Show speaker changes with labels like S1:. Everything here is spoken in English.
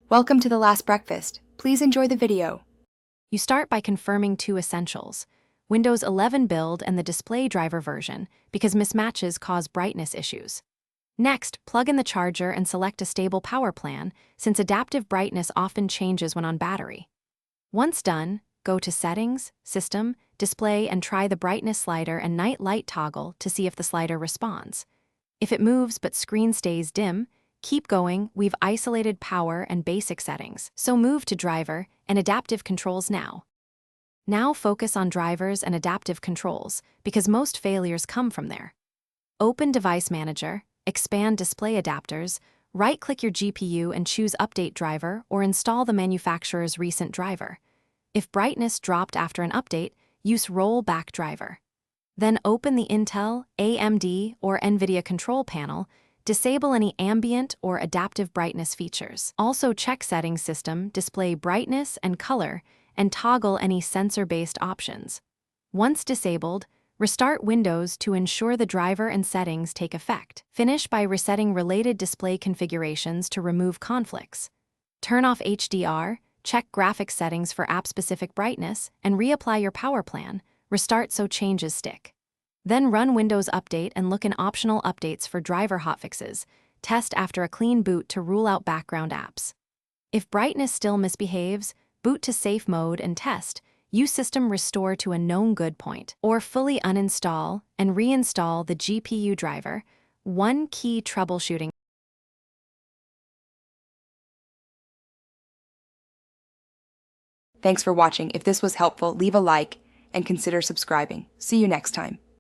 S1: Welcome to The Last Breakfast. Please enjoy the video.
S2: You start by confirming two essentials: Windows 11 build and the display driver version, because mismatches cause brightness issues. Next, plug in the charger and select a stable power plan, since adaptive brightness often changes when on battery. Once done, go to Settings, System, Display, and try the brightness slider and night light toggle to see if the slider responds. If it moves but screen stays dim, keep going. We've isolated power and basic settings, so move to driver and adaptive controls now. Now focus on drivers and adaptive controls, because most failures come from there. Open Device Manager, expand Display Adapters, right-click your GPU and choose Update Driver or install the manufacturer's recent driver. If brightness dropped after an update, use Rollback Driver. Then open the Intel, AMD, or NVIDIA control panel. Disable any ambient or adaptive brightness features. Also check Settings System, display brightness and color, and toggle any sensor-based options. Once disabled, restart Windows to ensure the driver and settings take effect. Finish by resetting related display configurations to remove conflicts. Turn off HDR, check graphics settings for app-specific brightness, and reapply your power plan. Restart so changes stick. Then run Windows Update and look in optional updates for driver hotfixes. Test after a clean boot to rule out background apps. If brightness still misbehaves, boot to safe mode and test. Use System Restore to a known good point, or fully uninstall and reinstall the GPU driver. One key troubleshooting.
S1: Thanks for watching. If this was helpful, leave a like and consider subscribing. See you next time.